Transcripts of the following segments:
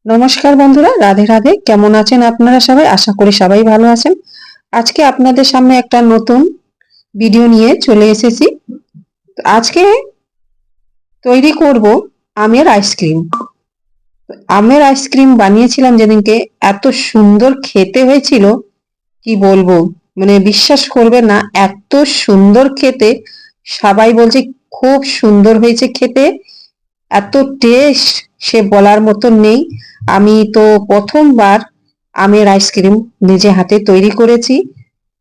নমস্কার বন্ধুরা, রাধে রাধে। কেমন আছেন আপনারা সবাই? আশা করি সবাই ভালো আছেন। আজকে আপনাদের সামনে একটা নতুন ভিডিও নিয়ে চলে এসেছি। আজকে তৈরি করব আমের আইসক্রিম। আমের আইসক্রিম বানিয়েছিলাম যেদিনকে, এত সুন্দর খেতে হয়েছিল কি বলবো। মানে বিশ্বাস করবে না, এত সুন্দর খেতে। সবাই বলছে খুব সুন্দর হয়েছে খেতে, এত টেস্ট সে বলার মতন নেই। আমি তো প্রথমবার আমের আইসক্রিম নিজে হাতে তৈরি করেছি,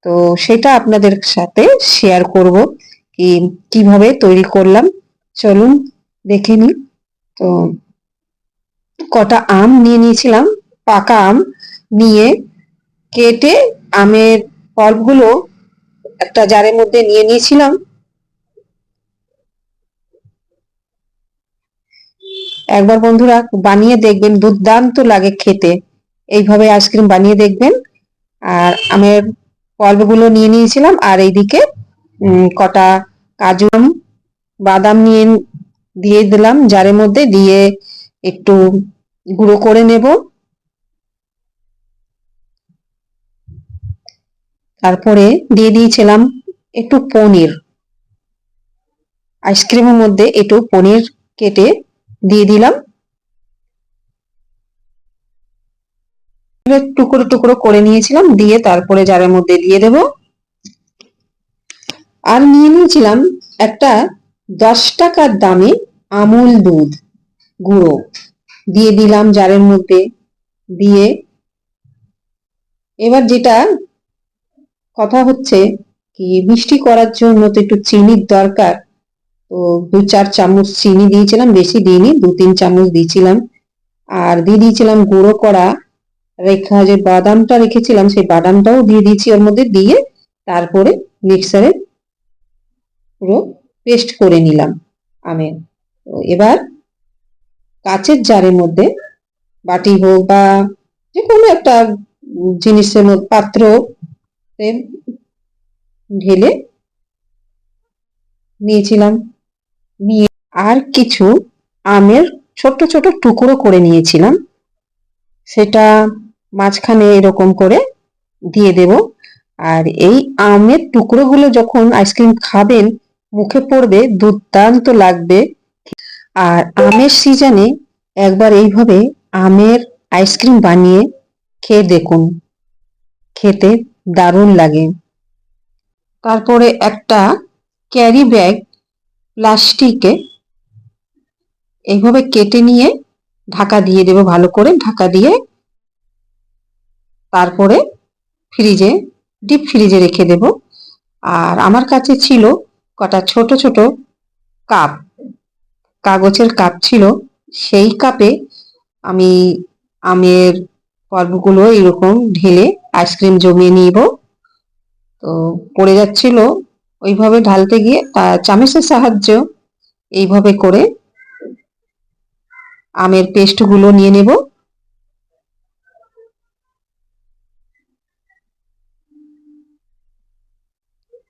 তো সেটা আপনাদের সাথে শেয়ার করব কি কিভাবে তৈরি করলাম। চলুন দেখে নিই। তো কটা আম নিয়ে নিয়েছিলাম, পাকা আম নিয়ে কেটে আমের পল্পগুলো একটা জারের মধ্যে নিয়ে নিয়েছিলাম। একবার বন্ধুরা বানিয়ে দেখবেন, দুর্দান্ত লাগে খেতে। এইভাবে আইসক্রিম বানিয়ে দেখবেন। আর আমের পল্পগুলো নিয়ে নিয়েছিলাম, আর এইদিকে কটা কাজু বাদাম নিয়ে দিয়ে দিলাম জারের মধ্যে, দিয়ে একটু গুঁড়ো করে নেব। তারপরে দিয়ে দিয়েছিলাম একটু পনির, আইসক্রিমের মধ্যে একটু পনির কেটে দিয়ে দিলাম। টুকরো টুকরো করে নিয়েছিলাম, দিয়ে তারপরে জারের মধ্যে দিয়ে দেব। আর নিয়ে নিয়েছিলাম একটা 10 টাকার দামে আমুল দুধ গুঁড়ো, দিয়ে দিলাম জারের মধ্যে। দিয়ে এবার যেটা কথা হচ্ছে কি, মিষ্টি করার জন্য তো একটু চিনির দরকার। তো 2-4 চামচ চিনি দিয়েছিলাম, বেশি দিইনি, 2-3 চামচ দিয়েছিলাম। আর দিয়ে দিয়েছিলাম গুঁড়ো করা রেখা যে বাদামটা রেখেছিলাম, সেই বাদামটাও দিয়ে দিয়েছি ওর মধ্যে। দিয়ে তারপরে মিক্সারে পুরো পেস্ট করে নিলাম আমের। তো এবার কাচের জারের মধ্যে, বাটি হোক বা যে কোনো একটা জিনিসের মধ্যে, পাত্র ঢেলে নিয়েছিলাম। নিয়ে আর কিছু আমের ছোট ছোট টুকরো করে নিয়েছিলাম, সেটা মাঝখানে এরকম করে দিয়ে দেব। আর এই আমের টুকরোগুলো যখন আইসক্রিম খাবেন, মুখে পড়বে, দুর্দান্ত লাগবে। আর আমের সিজনে একবার এইভাবে আমের আইসক্রিম বানিয়ে খেয়ে দেখুন, খেতে দারুণ লাগে। তারপরে একটা ক্যারি ব্যাগ প্লাস্টিকে এইভাবে কেটে নিয়ে ঢাকা দিয়ে দেব, ভালো করে ঢাকা দিয়ে তারপরে ফ্রিজে, ডিপ ফ্রিজে রেখে দেব। আর আমার কাছে ছিল কটা ছোট ছোট কাপ, কাগজের কাপ ছিল, সেই কাপে আমি আমের পল্পগুলো এরকম ঢেলে আইসক্রিম জমিয়ে নিব। তো পড়ে যাচ্ছিল, ওইভাবে ঢালতে গিয়ে চামচের সাহায্য এইভাবে করে আমের পেস্টগুলো নিয়ে নেব।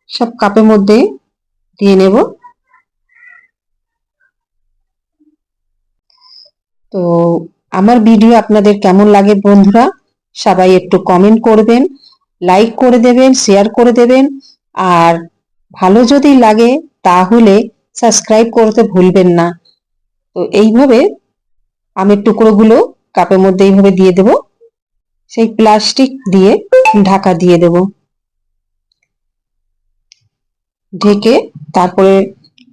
সব কাপের মধ্যে দিয়ে নেব। তো আমার ভিডিও আপনাদের কেমন লাগে বন্ধুরা, সবাই একটু কমেন্ট করবেন, লাইক করে দেবেন, শেয়ার করে দেবেন। আর ভালো যদি লাগে তাহলে সাবস্ক্রাইব করতে ভুলবেন না। তো এইভাবে আমের টুকরোগুলো কাপের মধ্যে এইভাবে দিয়ে দেব, সেই প্লাস্টিক দিয়ে ঢাকা দিয়ে দেব, ঢেকে তারপরে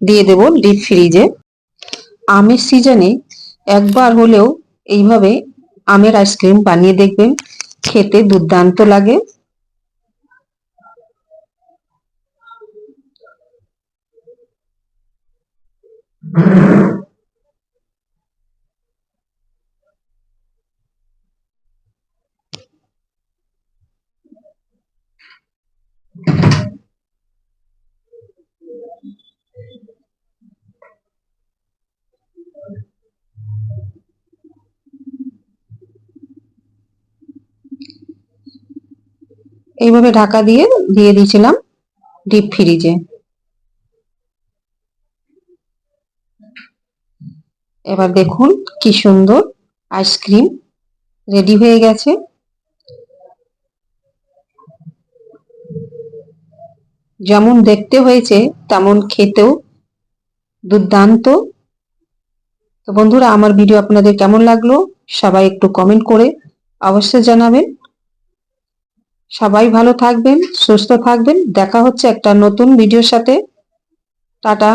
দিয়ে দেব ডিপ ফ্রিজে। আমের সিজনে একবার হলেও এইভাবে আমের আইসক্রিম বানিয়ে দেখবেন, খেতে দুর্দান্ত লাগে। এইভাবে ঢাকা দিয়ে দিয়ে দিয়েছিলাম ডিপ ফ্রিজে। এবার দেখুন কি সুন্দর আইসক্রিম রেডি হয়ে গেছে। যেমন দেখতে হয়েছে তেমন খেতেও দুর্দান্ত। তো বন্ধুরা, আমার ভিডিও আপনাদের কেমন লাগলো সবাই একটু কমেন্ট করে অবশ্যই জানাবেন। সবাই ভালো থাকবেন, সুস্থ থাকবেন। দেখা হচ্ছে একটা নতুন ভিডিওর সাথে। টাটা।